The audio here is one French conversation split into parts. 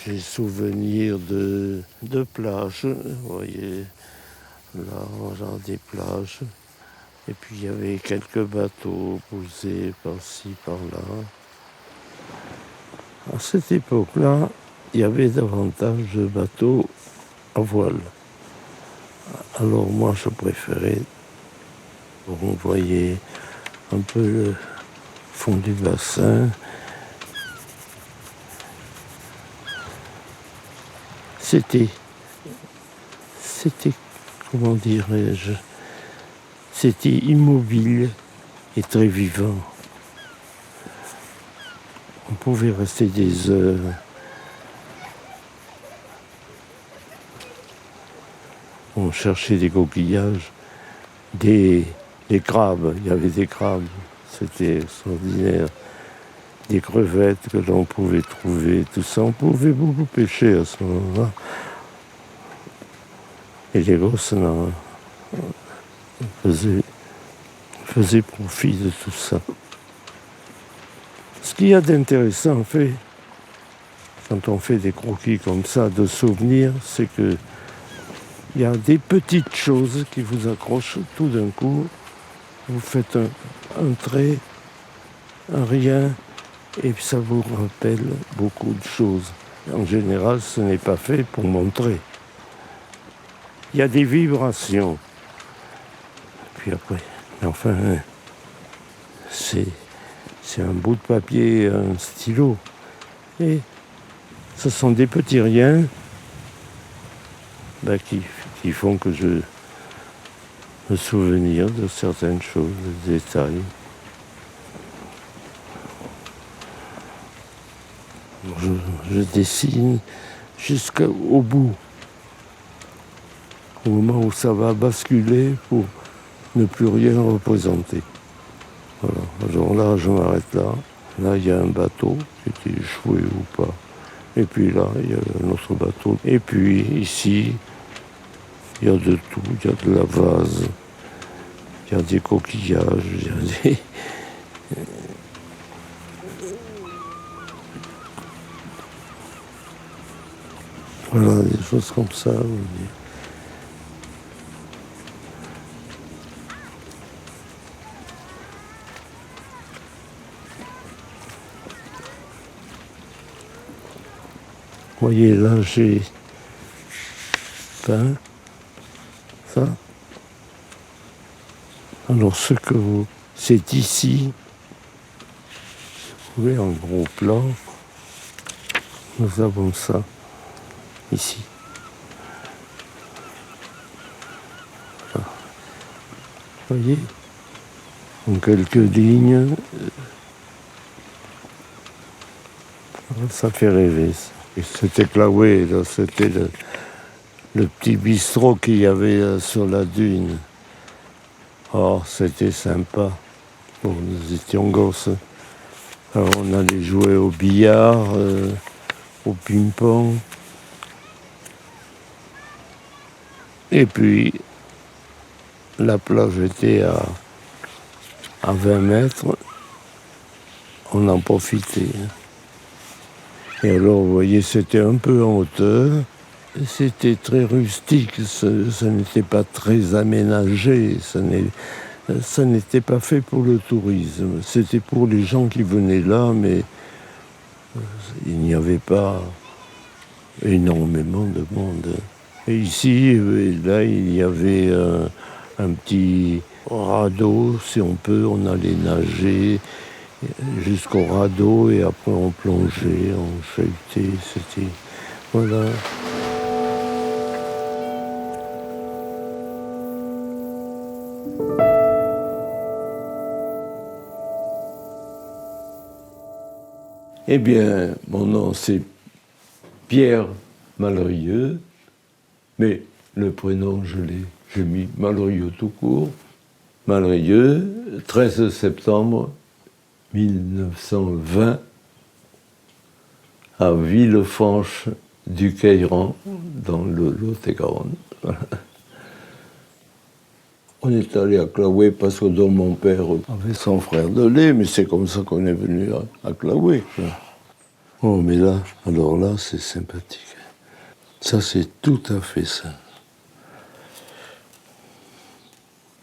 J'ai souvenir de plages, vous voyez, là, voilà, des plages. Et puis il y avait quelques bateaux posés par-ci, par-là. À cette époque-là, il y avait davantage de bateaux à voile. Alors moi, je préférais, on voyait un peu le fond du bassin. C'était, comment dirais-je, c'était immobile et très vivant. On pouvait rester des heures. On cherchait des coquillages, des crabes. Il y avait des crabes, c'était extraordinaire. Des crevettes que l'on pouvait trouver, tout ça. On pouvait beaucoup pêcher à ce moment-là. Et les gosses faisaient profit de tout ça. Ce qu'il y a d'intéressant, en fait, quand on fait des croquis comme ça, de souvenirs, c'est que il y a des petites choses qui vous accrochent tout d'un coup. Vous faites un trait, un rien, et puis ça vous rappelle beaucoup de choses. En général, ce n'est pas fait pour montrer. Il y a des vibrations. Puis après, enfin, c'est un bout de papier, un stylo. Et ce sont des petits riens qui font que je me souvenir de certaines choses, des détails. Je dessine jusqu'au bout, au moment où ça va basculer pour ne plus rien représenter. Voilà. Alors là, je m'arrête là. Là, il y a un bateau qui était échoué ou pas. Et puis là, il y a un autre bateau. Et puis ici, il y a de tout. Il y a de la vase, il y a des coquillages, il y a des... Voilà, des choses comme ça. Vous voyez, là, j'ai peint ça. Alors, c'est ici, vous voyez, en gros plan, nous avons ça, ici. Voilà. Vous voyez, en quelques lignes, ça fait rêver, ça. Et c'était Claouet, là, c'était le petit bistrot qu'il y avait sur la dune. Oh, c'était sympa. Bon, nous étions gosses. Alors, on allait jouer au billard, au ping-pong. Et puis, la plage était à 20 mètres. On en profitait. Et alors, vous voyez, c'était un peu en hauteur. C'était très rustique, ça n'était pas très aménagé, ça n'était pas fait pour le tourisme. C'était pour les gens qui venaient là, mais il n'y avait pas énormément de monde. Et ici, là, il y avait un petit radeau, si on peut, on allait nager jusqu'au radeau et après on plongeait, on chahutait, c'était... Voilà. Eh bien, mon nom c'est Pierre Malrieux, mais le prénom j'ai mis Malrieux tout court. Malrieux, 13 septembre 1920, à Villefranche du Caïran, dans le Lot-et-Garonne. On est allé à Claouet parce que mon père avait son frère de lait, mais c'est comme ça qu'on est venu à Claouet. Oh, mais là, alors là, c'est sympathique. Ça, c'est tout à fait ça.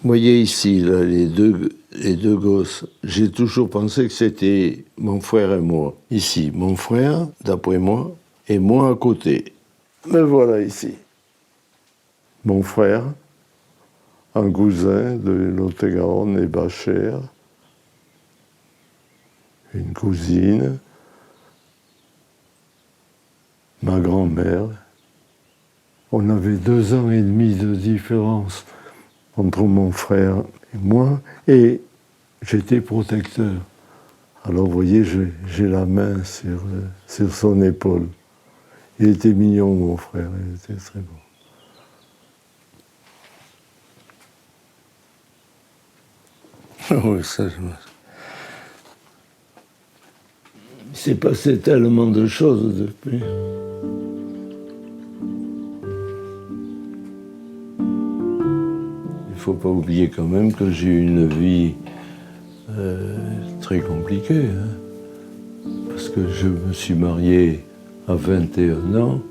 Vous voyez ici, là, les deux gosses. J'ai toujours pensé que c'était mon frère et moi. Ici, mon frère, d'après moi, et moi à côté. Me voilà ici. Mon frère, un cousin de Lot-et-Garonne et Bachère, une cousine, ma grand-mère. On avait 2 ans et demi de différence entre mon frère et moi, et j'étais protecteur. Alors vous voyez, j'ai la main sur son épaule. Il était mignon, mon frère, il était très beau. Oui, ça, il s'est passé tellement de choses depuis. Il ne faut pas oublier quand même que j'ai eu une vie très compliquée. Hein, parce que je me suis marié à 21 ans.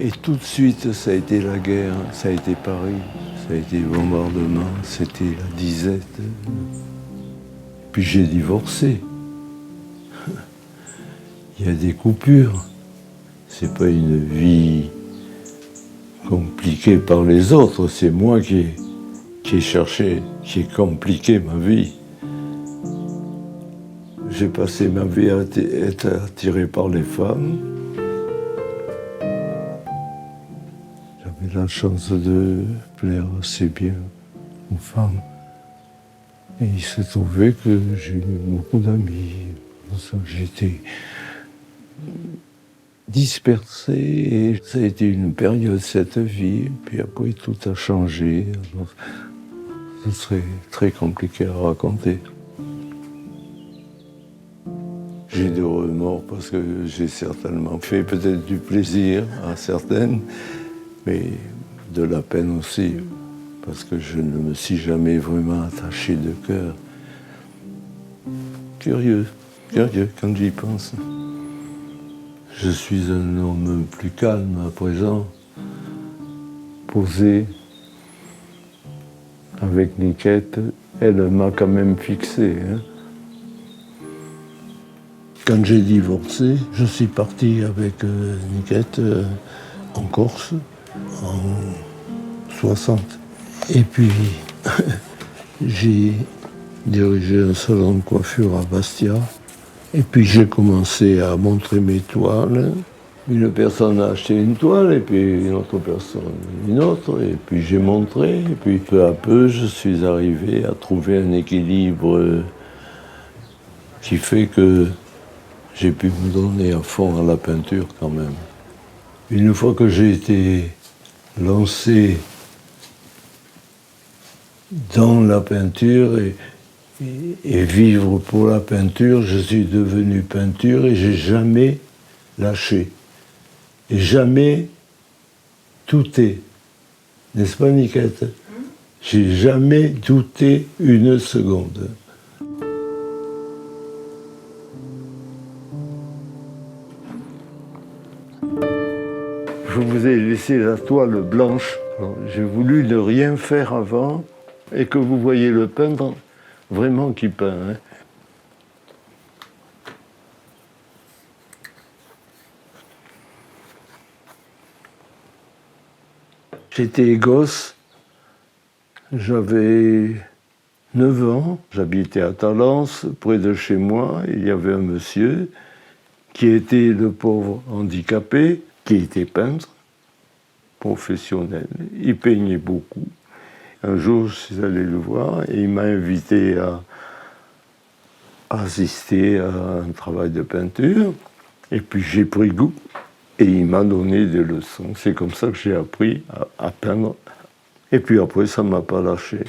Et tout de suite, ça a été la guerre, ça a été Paris, ça a été le bombardement, c'était la disette. Puis j'ai divorcé. Il y a des coupures. C'est pas une vie compliquée par les autres, c'est moi qui ai cherché, qui ai compliqué ma vie. J'ai passé ma vie à être attiré par les femmes. J'avais la chance de plaire assez bien aux femmes. Et il s'est trouvé que j'ai eu beaucoup d'amis. J'étais dispersé et ça a été une période, cette vie. Puis après, tout a changé. Alors, ce serait très compliqué à raconter. J'ai des remords parce que j'ai certainement fait peut-être du plaisir à certaines, mais de la peine aussi, parce que je ne me suis jamais vraiment attaché de cœur. Curieux quand j'y pense. Je suis un homme plus calme à présent, posé. Avec Niquette, elle m'a quand même fixé. Hein. Quand j'ai divorcé, je suis parti avec Niquette en Corse en 60. Et puis, j'ai dirigé un salon de coiffure à Bastia. Et puis j'ai commencé à montrer mes toiles. Une personne a acheté une toile, et puis une autre personne une autre, et puis j'ai montré, et puis peu à peu je suis arrivé à trouver un équilibre qui fait que j'ai pu me donner à fond à la peinture quand même. Une fois que j'ai été lancé dans la peinture et vivre pour la peinture, je suis devenu peinture et j'ai jamais lâché. Et jamais douté. N'est-ce pas, Niquette? J'ai jamais douté une seconde. Je vous ai laissé la toile blanche. J'ai voulu ne rien faire avant et que vous voyez le peintre vraiment qui peint. Hein. J'étais gosse, j'avais 9 ans, j'habitais à Talence, près de chez moi. Il y avait un monsieur qui était le pauvre handicapé, qui était peintre, professionnel. Il peignait beaucoup. Un jour, je suis allé le voir et il m'a invité à assister à un travail de peinture. Et puis j'ai pris goût et il m'a donné des leçons. C'est comme ça que j'ai appris à peindre. Et puis après, ça ne m'a pas lâché.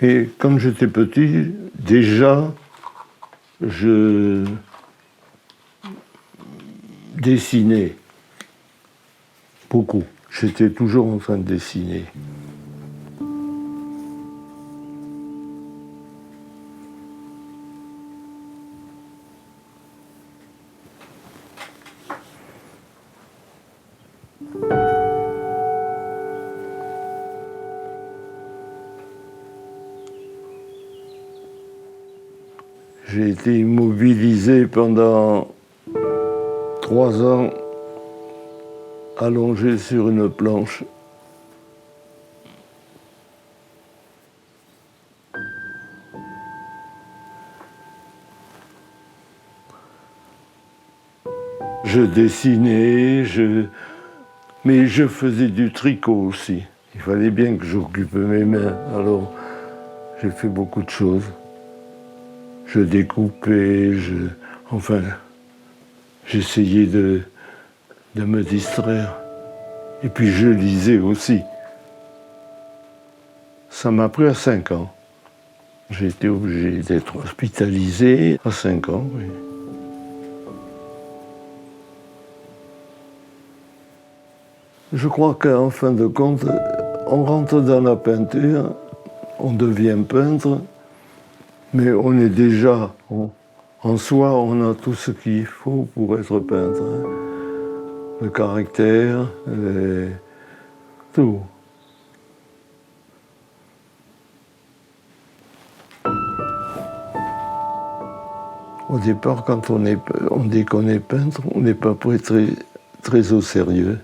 Et quand j'étais petit, déjà, je dessinais beaucoup. J'étais toujours en train de dessiner. J'ai été immobilisé pendant 3 ans, allongé sur une planche. Je dessinais, mais je faisais du tricot aussi. Il fallait bien que j'occupe mes mains, alors j'ai fait beaucoup de choses. Je découpais, enfin, j'essayais de me distraire. Et puis je lisais aussi. Ça m'a pris à 5 ans. J'ai été obligé d'être hospitalisé à 5 ans, oui. Je crois qu'en fin de compte, on rentre dans la peinture, on devient peintre, mais on est déjà, en soi, on a tout ce qu'il faut pour être peintre. Le caractère, tout. Au départ, quand on dit qu'on est peintre, on n'est pas pris très au sérieux.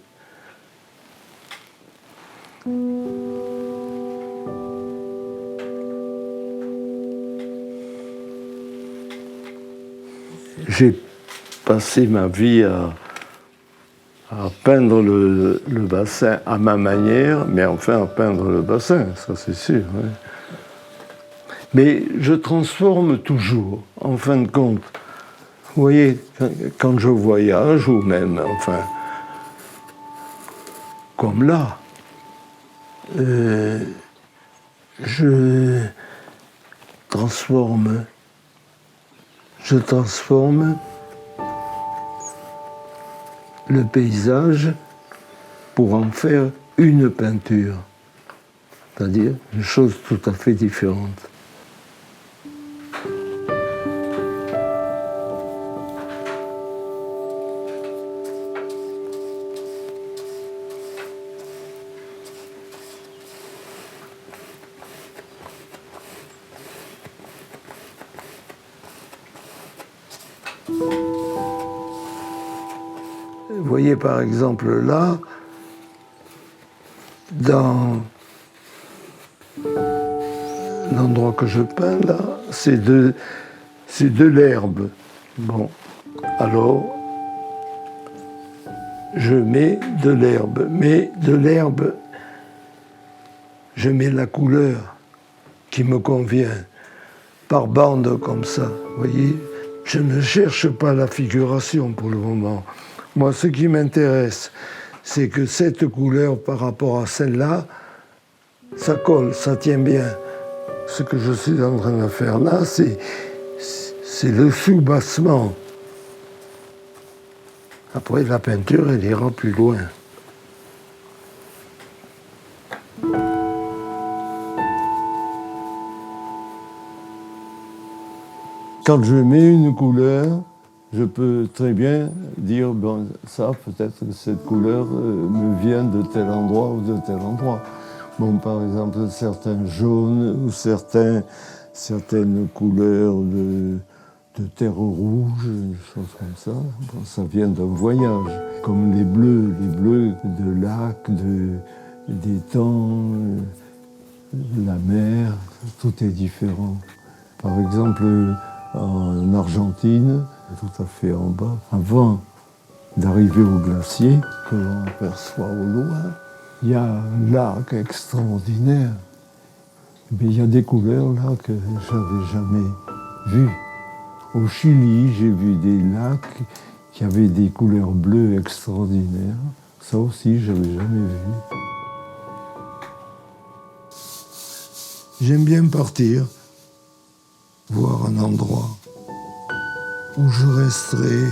J'ai passé ma vie à peindre le bassin à ma manière, mais enfin à peindre le bassin, ça c'est sûr. Hein. Mais je transforme toujours, en fin de compte. Vous voyez, quand je voyage, ou même, enfin, comme là, je transforme le paysage pour en faire une peinture, c'est-à-dire une chose tout à fait différente. Vous voyez par exemple là, dans l'endroit que je peins là, c'est de l'herbe. Bon, alors je mets de l'herbe, mais de l'herbe, je mets la couleur qui me convient, par bande comme ça, vous voyez. Je ne cherche pas la figuration pour le moment. Moi, ce qui m'intéresse, c'est que cette couleur par rapport à celle-là, ça colle, ça tient bien. Ce que je suis en train de faire là, c'est le soubassement. Après, la peinture, elle ira plus loin. Quand je mets une couleur, je peux très bien dire, bon, ça, peut-être que cette couleur me vient de tel endroit ou de tel endroit. Bon, par exemple, certains jaunes ou certaines couleurs de terre rouge, des choses comme ça. Bon, ça vient d'un voyage. Comme les bleus de lac, d'étangs, de la mer, tout est différent. Par exemple, en Argentine, tout à fait en bas, avant d'arriver au glacier, que l'on aperçoit au loin, il y a un lac extraordinaire. Mais il y a des couleurs là que j'avais jamais vues. Au Chili, j'ai vu des lacs qui avaient des couleurs bleues extraordinaires. Ça aussi, je n'avais jamais vu. J'aime bien partir, voir un endroit où je resterai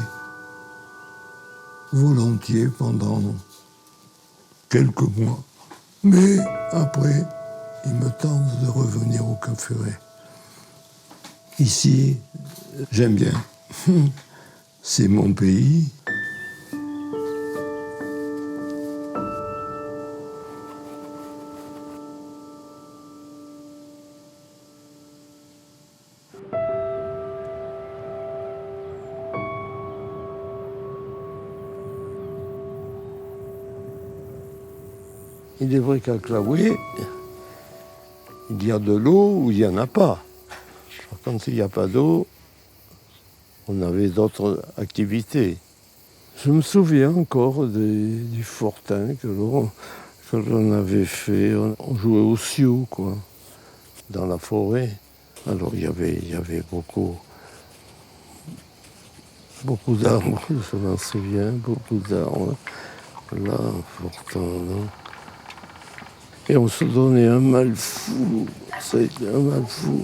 volontiers pendant quelques mois. Mais après, il me tente de revenir au Cap Ferret. Ici, j'aime bien. C'est mon pays. Il est vrai qu'à Claouet, il y a de l'eau ou il n'y en a pas. Quand il n'y a pas d'eau, on avait d'autres activités. Je me souviens encore du fortin que l'on avait fait. On jouait au sioux, quoi, dans la forêt. Alors il y avait beaucoup d'arbres, je m'en souviens, beaucoup d'arbres. Là, fortin, non. Et on se donnait un mal fou, ça a été un mal fou,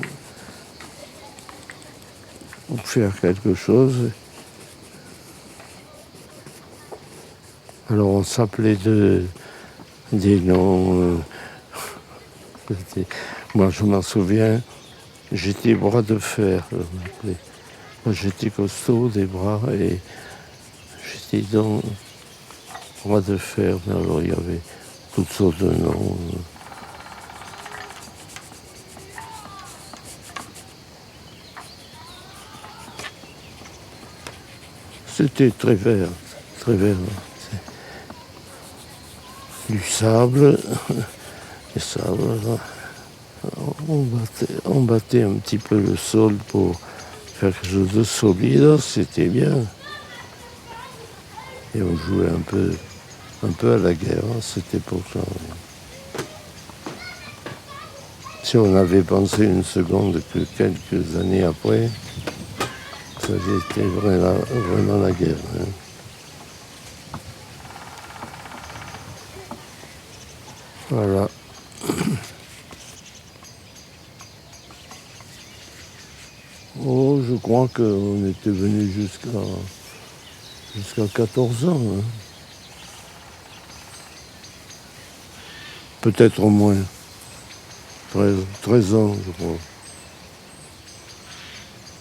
pour faire quelque chose. Alors on s'appelait des noms. Moi je m'en souviens, j'étais bras de fer, je m'appelais. Moi j'étais costaud des bras et j'étais dans bras de fer. Alors il y avait toutes sortes de noms. C'était très vert, très vert. Du sable, du sable. On battait un petit peu le sol pour faire quelque chose de solide, c'était bien. Et on jouait un peu à la guerre à cette époque-là. Si on avait pensé une seconde que quelques années après, ça avait été vraiment la guerre. Hein. Voilà. Oh, je crois qu'on était venu jusqu'à 14 ans. Hein. Peut-être au moins 13 ans, je crois.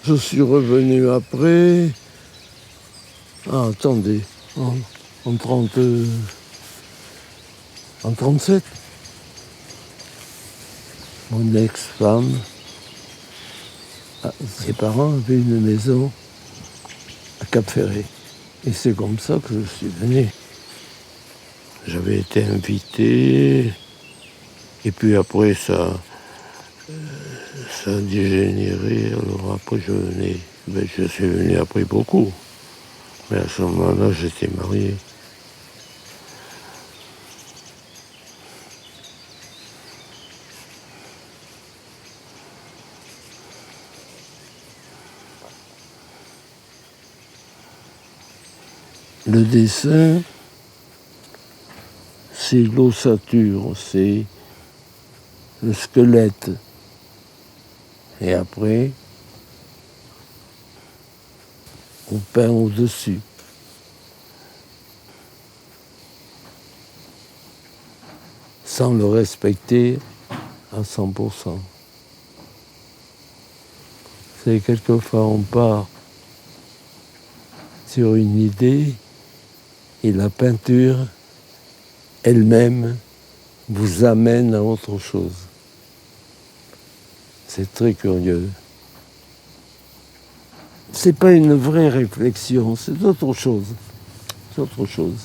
Je suis revenu après. Ah, attendez, en 37, mon ex-femme, ses parents avaient une maison à Cap-Ferré. Et c'est comme ça que je suis venu. J'avais été invité, et puis après ça a dégénéré. Alors après je suis venu après beaucoup. Mais à ce moment-là, j'étais marié. Le dessin, c'est l'ossature, c'est le squelette. Et après, on peint au-dessus. Sans le respecter à 100%. C'est quelquefois on part sur une idée et la peinture elle-même vous amène à autre chose. C'est très curieux. C'est pas une vraie réflexion, c'est autre chose. C'est autre chose.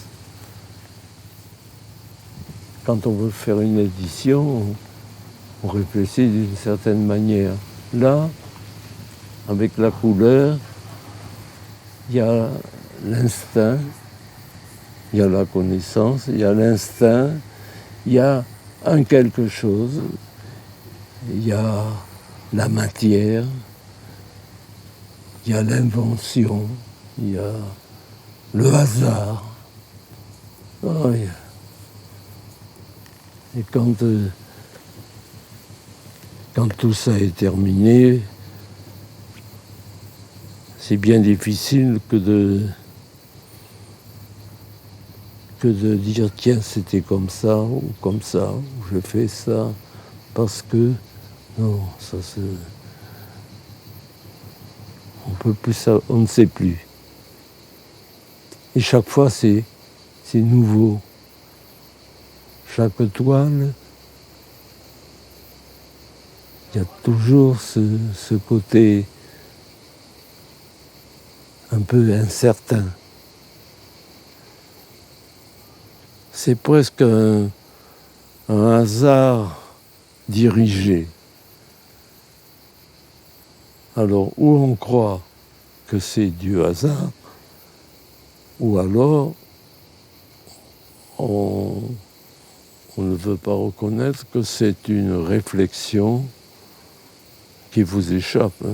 Quand on veut faire une édition, on réfléchit d'une certaine manière. Là, avec la couleur, il y a l'instinct, il y a la connaissance, il y a l'instinct, il y a un quelque chose, il y a la matière, il y a l'invention, il y a le hasard. Oh, et quand tout ça est terminé, c'est bien difficile que de dire tiens c'était comme ça ou je fais ça parce que non, ça c'est on peut plus ça, on ne sait plus. Et chaque fois c'est nouveau. Chaque toile, il y a toujours ce côté un peu incertain. C'est presque un hasard dirigé. Alors, ou on croit que c'est du hasard, ou alors on ne veut pas reconnaître que c'est une réflexion qui vous échappe. Hein.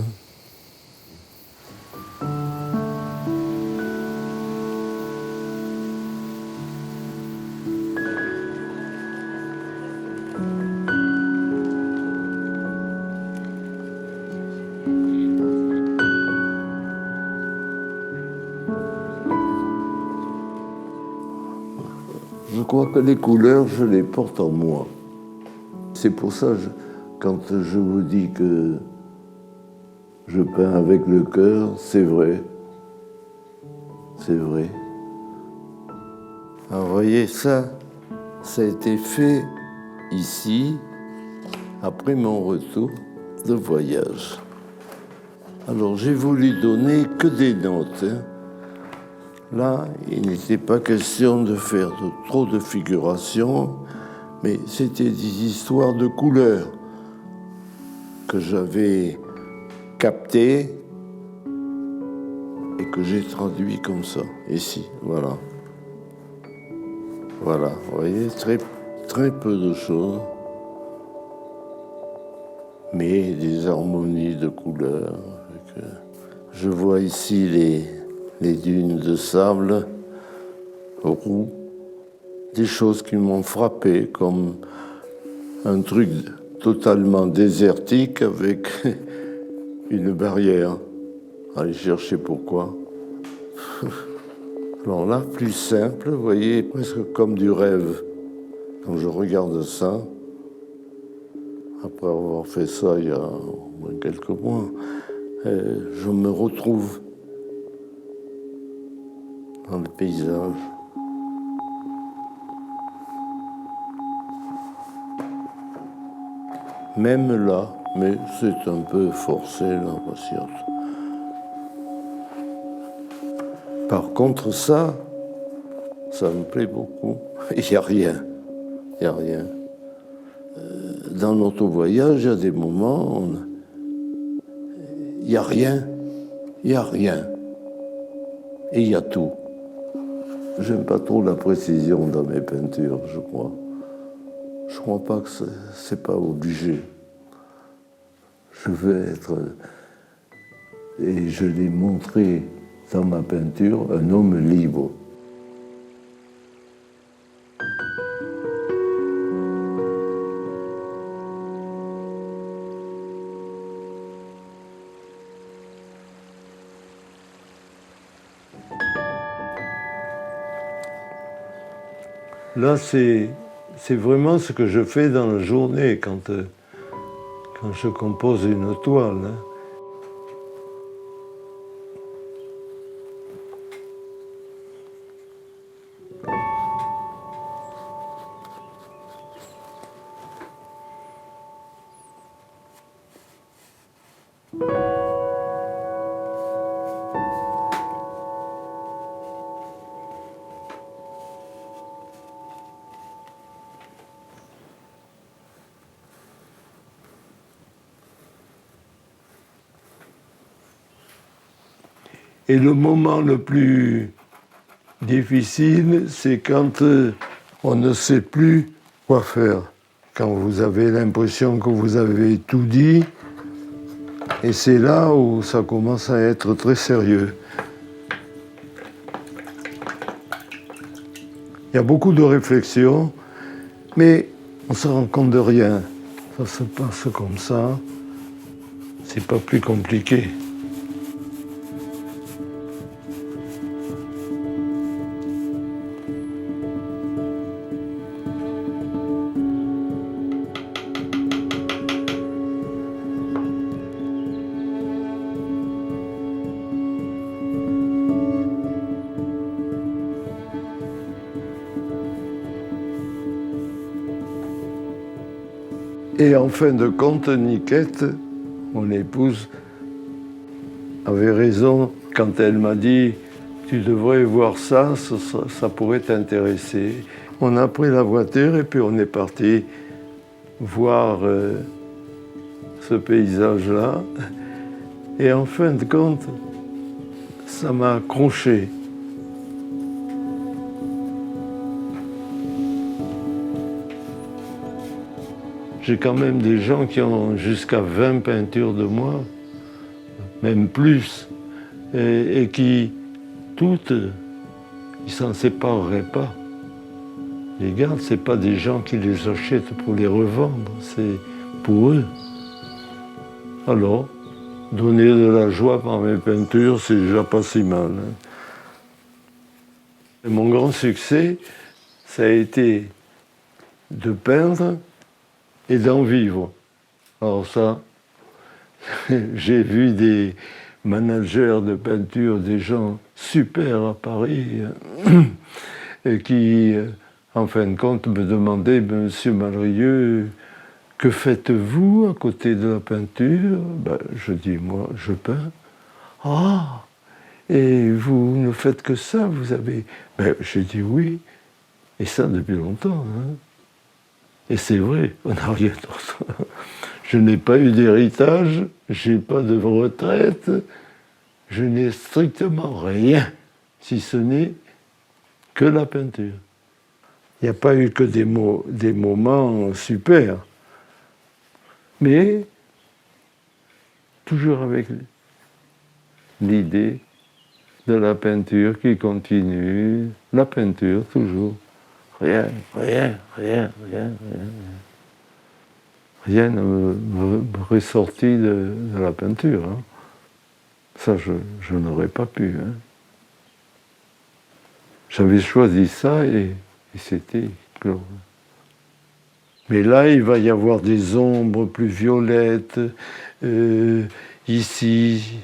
Je crois que les couleurs, je les porte en moi. C'est pour ça, quand je vous dis que je peins avec le cœur, c'est vrai. C'est vrai. Alors, vous voyez, ça a été fait ici, après mon retour de voyage. Alors, j'ai voulu donner que des notes. Hein. Là, il n'était pas question de faire trop de figurations, mais c'était des histoires de couleurs que j'avais captées et que j'ai traduit comme ça, ici, voilà. Voilà, vous voyez, très peu de choses, mais des harmonies de couleurs. Je vois ici les dunes de sable roux, des choses qui m'ont frappé, comme un truc totalement désertique avec une barrière. Allez chercher pourquoi. Alors là, plus simple, vous voyez, presque comme du rêve. Quand je regarde ça, après avoir fait ça il y a au moins quelques mois, je me retrouve dans le paysage. Même là, mais c'est un peu forcé là, patience. Par contre, ça me plaît beaucoup. Il n'y a rien. Il n'y a rien. Dans notre voyage, il y a des moments où il n'y a rien. Il n'y a rien. Et il y a tout. J'aime pas trop la précision dans mes peintures, je crois. Je crois pas que c'est pas obligé. Je veux être, et je l'ai montré dans ma peinture, un homme libre. Là, c'est vraiment ce que je fais dans la journée quand je compose une toile. Hein. Et le moment le plus difficile, c'est quand on ne sait plus quoi faire. Quand vous avez l'impression que vous avez tout dit, et c'est là où ça commence à être très sérieux. Il y a beaucoup de réflexions, mais on ne se rend compte de rien. Ça se passe comme ça, c'est pas plus compliqué. Et en fin de compte, Niquette, mon épouse, avait raison quand elle m'a dit « Tu devrais voir ça, ça pourrait t'intéresser ». On a pris la voiture et puis on est parti voir ce paysage-là. Et en fin de compte, ça m'a accroché. J'ai quand même des gens qui ont jusqu'à 20 peintures de moi, même plus, et qui, toutes, ils s'en sépareraient pas. Les gardent, c'est pas des gens qui les achètent pour les revendre, c'est pour eux. Alors, donner de la joie par mes peintures, c'est déjà pas si mal. Et mon grand succès, ça a été de peindre et d'en vivre. Alors ça, j'ai vu des managers de peinture, des gens super à Paris, et qui, en fin de compte, me demandaient, Monsieur Malrieux, que faites-vous à côté de la peinture? Je dis, moi, je peins. Ah, et vous ne faites que ça, vous avez... J'ai dit oui, et ça depuis longtemps. Hein. Et c'est vrai, on n'a rien d'autre. Je n'ai pas eu d'héritage, je n'ai pas de retraite, je n'ai strictement rien, si ce n'est que la peinture. Il n'y a pas eu que des moments super, mais toujours avec l'idée de la peinture qui continue, la peinture toujours. Rien ne me ressortit de la peinture. Hein. Ça, je n'aurais pas pu. Hein. J'avais choisi ça et c'était glorieux. Mais là, il va y avoir des ombres plus violettes. Ici,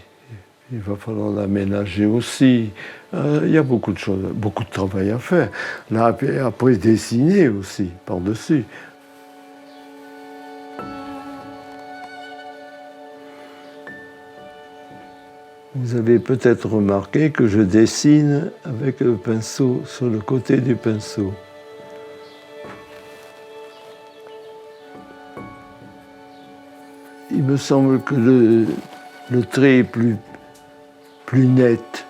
il va falloir l'aménager aussi. Il y a beaucoup de choses, beaucoup de travail à faire. Là, après dessiner aussi, par-dessus. Vous avez peut-être remarqué que je dessine avec le pinceau, sur le côté du pinceau. Il me semble que le trait est plus net.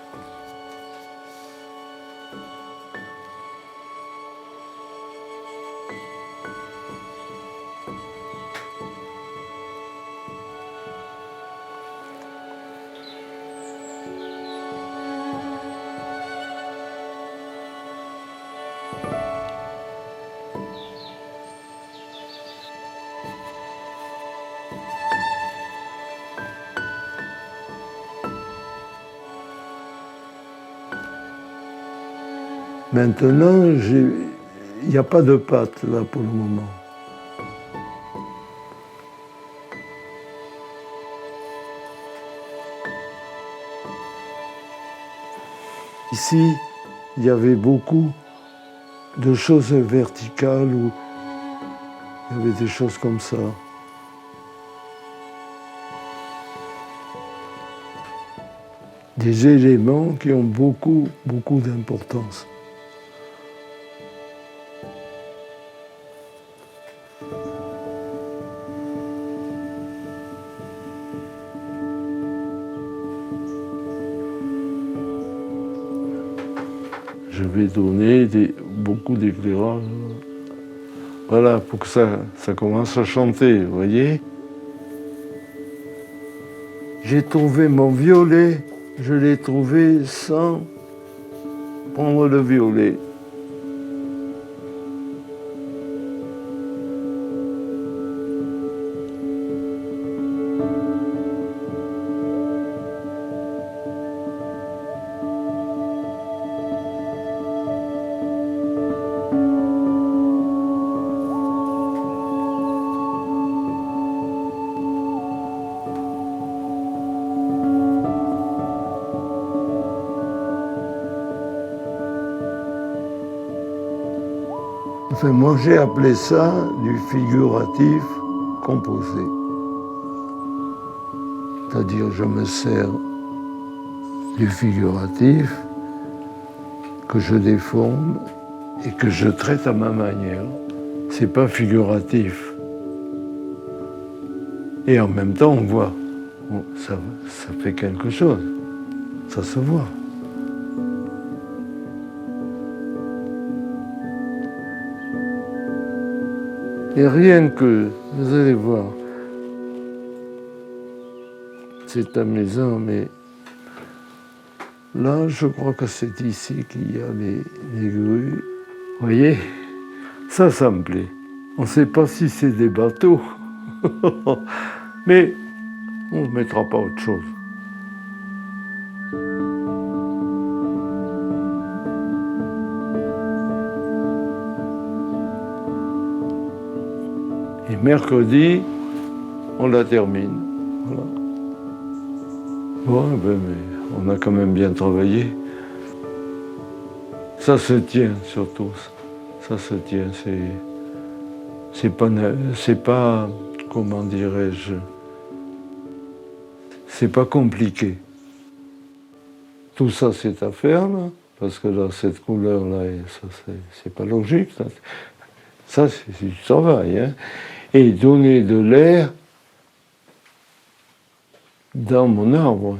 Maintenant, il n'y a pas de pâte là pour le moment. Ici, il y avait beaucoup de choses verticales où il y avait des choses comme ça. Des éléments qui ont beaucoup d'importance. Je vais donner beaucoup d'éclairage. Voilà, pour que ça commence à chanter, vous voyez. J'ai trouvé mon violet, je l'ai trouvé sans prendre le violet. Enfin, moi, j'ai appelé ça du figuratif composé. C'est-à-dire, je me sers du figuratif que je déforme et que je traite à ma manière. C'est pas figuratif. Et en même temps, on voit, ça fait quelque chose, ça se voit. Et rien que, vous allez voir, c'est amusant, mais là, je crois que c'est ici qu'il y a les grues. Vous voyez, ça me plaît. On ne sait pas si c'est des bateaux, mais on ne mettra pas autre chose. Et mercredi, on la termine. Voilà. Bon, ben, mais on a quand même bien travaillé. Ça se tient surtout. Ça se tient. C'est pas, comment dirais-je, c'est pas compliqué. Tout ça, c'est à faire, là, parce que là, cette couleur-là, c'est pas logique. Ça, c'est du travail. Hein. Et donner de l'air dans mon arbre.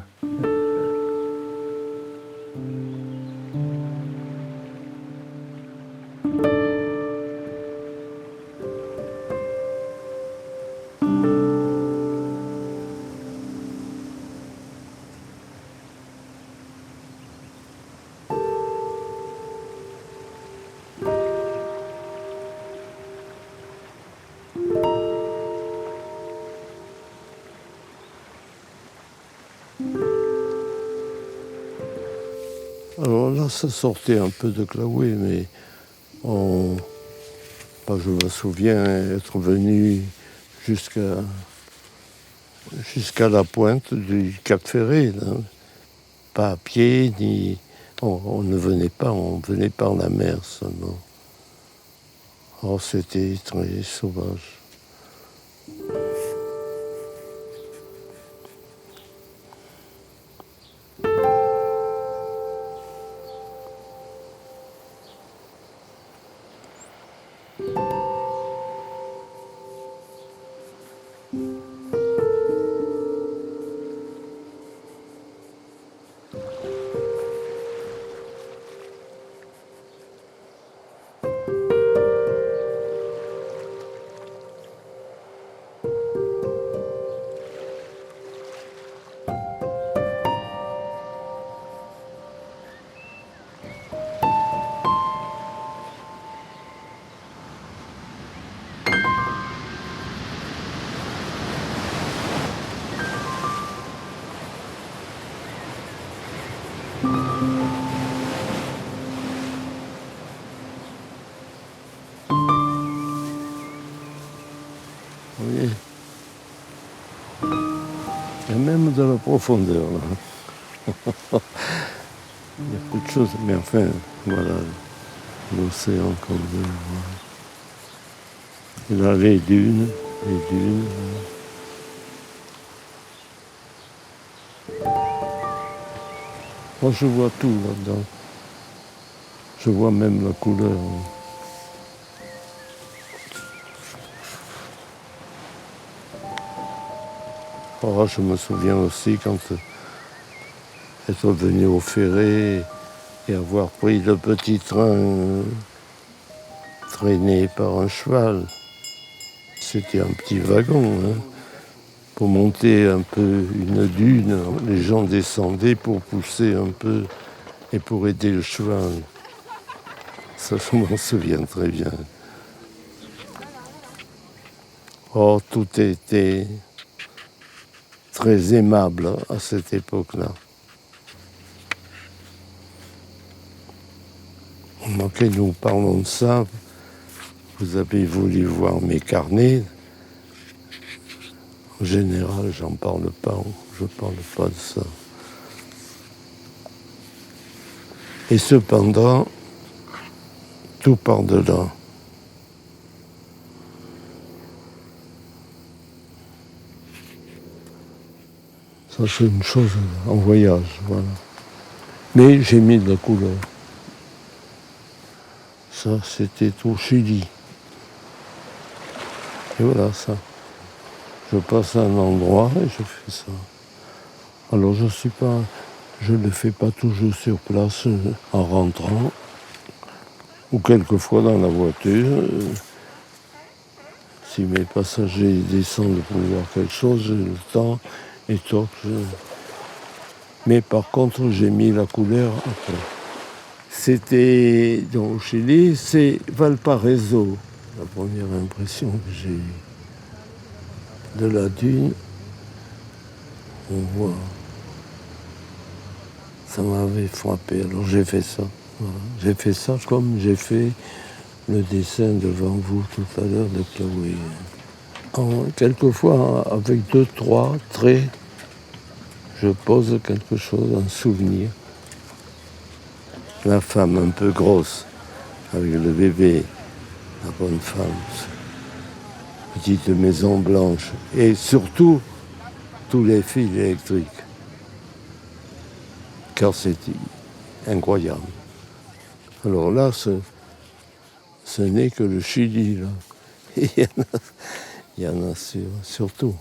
Alors là, ça sortait un peu de Claouet, mais je me souviens être venu jusqu'à la pointe du Cap Ferré, là. Pas à pied, ni... on ne venait pas, on venait par la mer seulement. Oh, c'était très sauvage. Oui. Et même dans la profondeur, là. Il y a peu de choses, mais enfin, voilà, l'océan comme vous le voyez. Et là, les dunes. Moi, je vois tout là-dedans. Je vois même la couleur. Oh, je me souviens aussi quand être venu au Ferré et avoir pris le petit train traîné par un cheval. C'était un petit wagon, hein. Pour monter un peu une dune, les gens descendaient pour pousser un peu et pour aider le cheval. Ça, je m'en souviens très bien. Oh, tout était très aimable à cette époque-là. Que nous parlons de ça, vous avez voulu voir mes carnets. En général, j'en parle pas, je parle pas de ça. Et cependant, tout part de là. Ça, c'est une chose en voyage, voilà. Mais j'ai mis de la couleur. Ça, c'était au Chili. Et voilà ça. Je passe à un endroit et je fais ça. Alors je ne le fais pas toujours sur place en rentrant, ou quelquefois dans la voiture. Si mes passagers descendent pour voir quelque chose, j'ai le temps et toc. Mais par contre, j'ai mis la couleur après. C'était donc au Chili, c'est Valparaiso. La première impression que j'ai de la dune, on voit. Ça m'avait frappé, alors j'ai fait ça. Voilà. J'ai fait ça comme j'ai fait le dessin devant vous tout à l'heure de Chloé. Quelquefois, avec 2-3 traits, je pose quelque chose, un souvenir. La femme un peu grosse, avec le bébé, la bonne femme, petite maison blanche, et surtout, tous les fils électriques. Car c'est incroyable. Alors là, ce n'est que le Chili, là. Et il y en a surtout.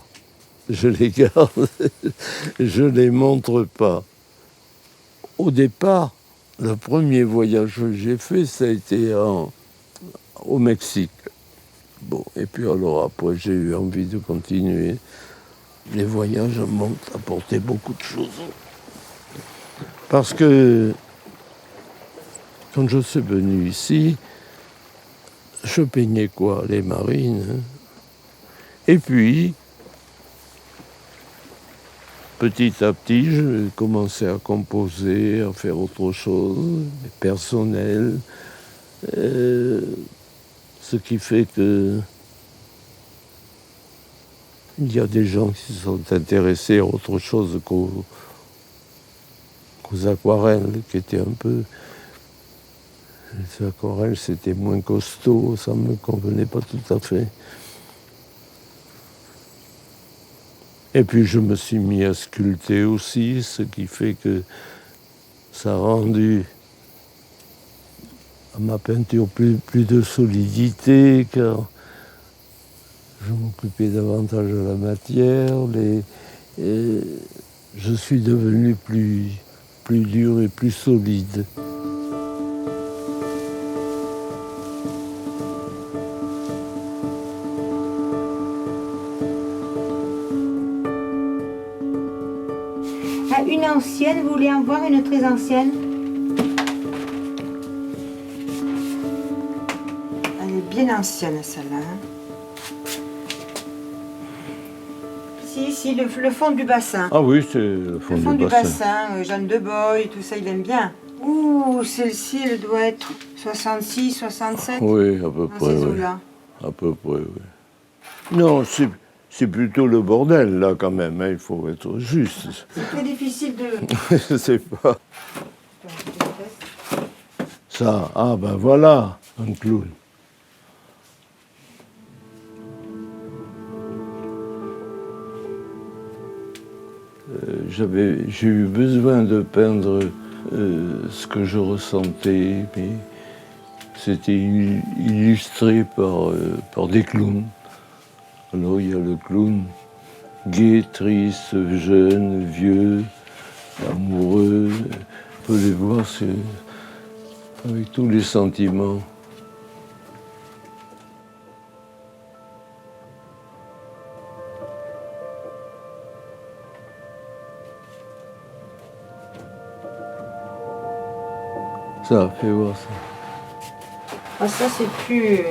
Je les garde, je les montre pas. Au départ, le premier voyage que j'ai fait, ça a été au Mexique. Bon, et puis alors après, j'ai eu envie de continuer. Les voyages m'ont apporté beaucoup de choses. Parce que quand je suis venu ici, je peignais quoi? Les marines. Hein. Et puis, petit à petit, je commençais à composer, à faire autre chose, personnel. Ce qui fait que il y a des gens qui se sont intéressés à autre chose qu'aux aquarelles, qui étaient un peu... Les aquarelles, c'était moins costaud, ça ne me convenait pas tout à fait. Et puis je me suis mis à sculpter aussi, ce qui fait que ça a rendu à ma peinture plus de solidité, car je m'occupais davantage de la matière. Je suis devenu plus dur et plus solide. Une ancienne, vous voulez en voir une très ancienne? Elle est bien ancienne celle-là. Hein. Si, le fond du bassin. Ah oui, c'est le fond du bassin. Le fond du bassin, Jeanne de Boy, tout ça, il aime bien. Ouh, celle-ci, elle doit être 66, 67. Oui, à peu près, oui. À peu près, oui. Non, c'est plutôt le bordel, là, quand même. Hein, il faut être juste. C'est très difficile de... Je sais pas. Ça, ah ben voilà, un clown. J'ai eu besoin de peindre ce que je ressentais, mais c'était illustré par des clowns. Alors il y a le clown gai, triste, jeune, vieux, amoureux. On peut les voir avec tous les sentiments. Ça, fais voir ça. Ah, ça, c'est plus...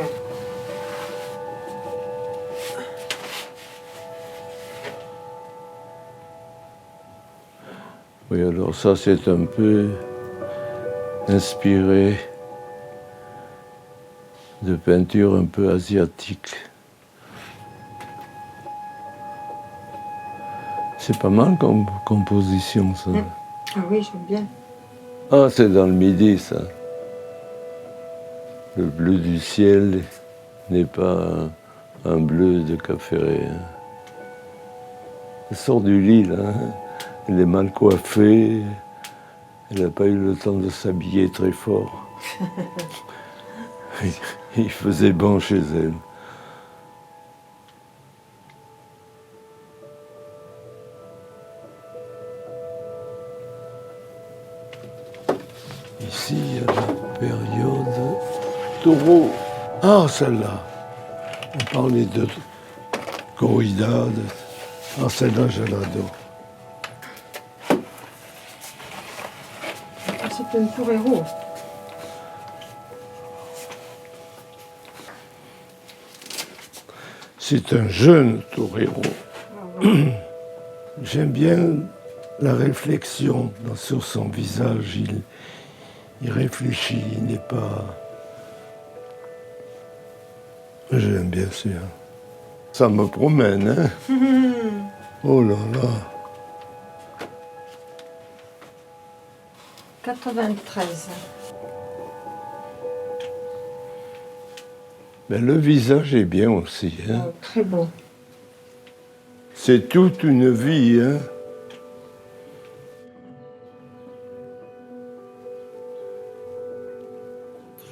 Oui, alors ça, c'est un peu inspiré de peinture un peu asiatique. C'est pas mal comme composition, ça. Ah oui, j'aime bien. Ah, c'est dans le Midi, ça. Le bleu du ciel n'est pas un bleu de café. Elle sort du lit, là. Hein. Elle est mal coiffée. Elle n'a pas eu le temps de s'habiller très fort. Il faisait bon chez elle. Ici, il y a la période taureau. Ah, celle-là. On parlait de corrida. Ah, celle-là, je l'adore. C'est un torero. C'est un jeune torero. J'aime bien la réflexion sur son visage. Il réfléchit, il n'est pas... J'aime bien ça. Ça me promène, hein. Oh là là. 93. Mais le visage est bien aussi, hein. Oh, très beau. C'est toute une vie, hein.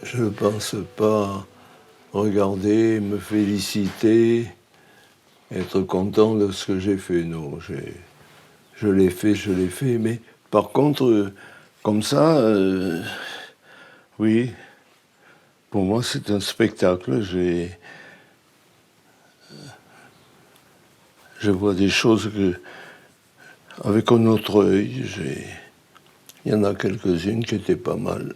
Je ne pense pas regarder, me féliciter, être content de ce que j'ai fait. Non, je l'ai fait. Mais par contre, comme ça, oui, pour moi c'est un spectacle. Je vois des choses avec un autre œil. Il y en a quelques-unes qui étaient pas mal.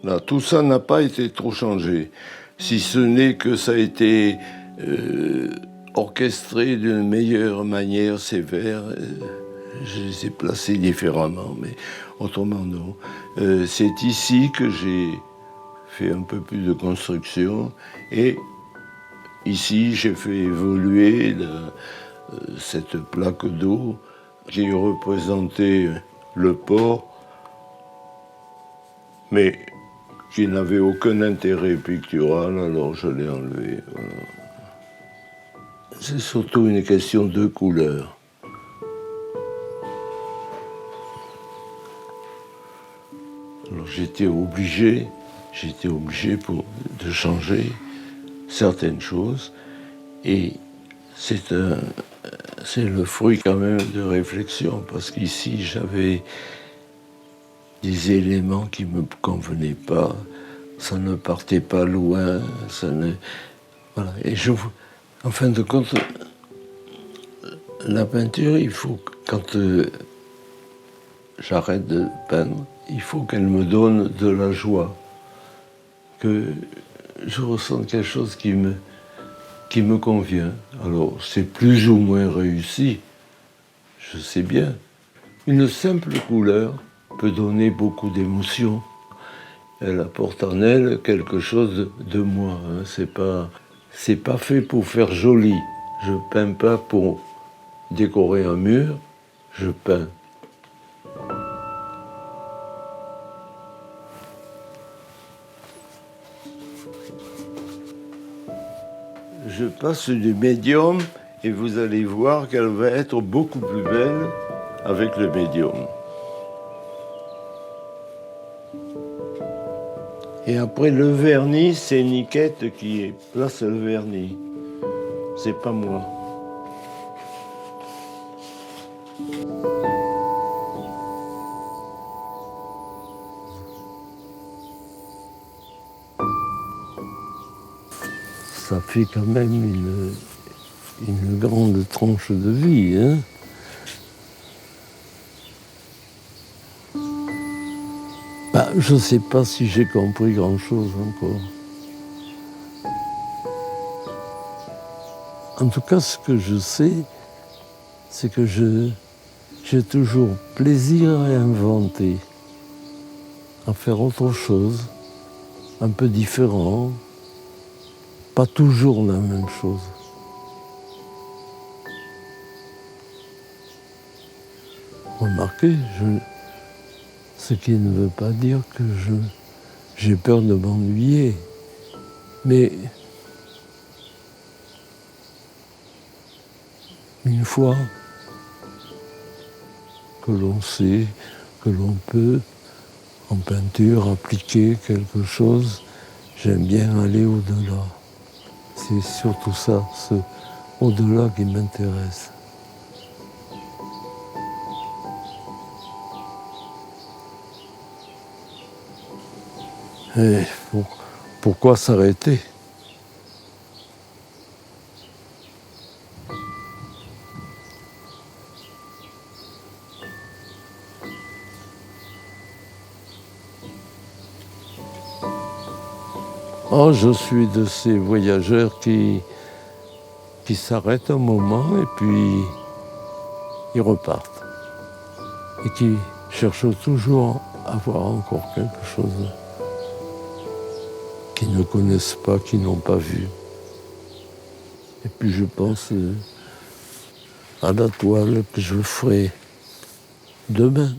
Là, tout ça n'a pas été trop changé, si ce n'est que ça a été orchestré d'une meilleure manière, ces vers. Je les ai placés différemment, mais autrement non. C'est ici que j'ai fait un peu plus de construction et ici j'ai fait évoluer cette plaque d'eau. J'ai représenté le port, mais qui n'avait aucun intérêt pictural, alors je l'ai enlevé. Voilà. C'est surtout une question de couleur. Alors j'étais obligé de changer certaines choses, et c'est le fruit quand même de réflexion, parce qu'ici j'avais des éléments qui ne me convenaient pas, ça ne partait pas loin, voilà. Et en fin de compte, la peinture, il faut, quand j'arrête de peindre, il faut qu'elle me donne de la joie, que je ressente quelque chose qui me convient. Alors, c'est plus ou moins réussi, je sais bien. Une simple couleur peut donner beaucoup d'émotions. Elle apporte en elle quelque chose de moi. Hein. C'est pas fait pour faire joli. Je peins pas pour décorer un mur, je peins. Je passe du médium et vous allez voir qu'elle va être beaucoup plus belle avec le médium. Et après le vernis, c'est Niquette qui place le vernis. C'est pas moi. Ça fait quand même une grande tranche de vie, hein. Bah, je ne sais pas si j'ai compris grand-chose encore. En tout cas, ce que je sais, c'est que j'ai toujours plaisir à inventer, à faire autre chose, un peu différent, pas toujours la même chose. Remarquez, ce qui ne veut pas dire que j'ai peur de m'ennuyer. Mais une fois que l'on sait, que l'on peut, en peinture, appliquer quelque chose, j'aime bien aller au-delà. C'est surtout ça, ce au-delà qui m'intéresse. Et pourquoi s'arrêter? Oh, je suis de ces voyageurs qui s'arrêtent un moment et puis ils repartent. Et qui cherchent toujours à voir encore quelque chose qu'ils ne connaissent pas, qu'ils n'ont pas vu. Et puis je pense à la toile que je ferai demain.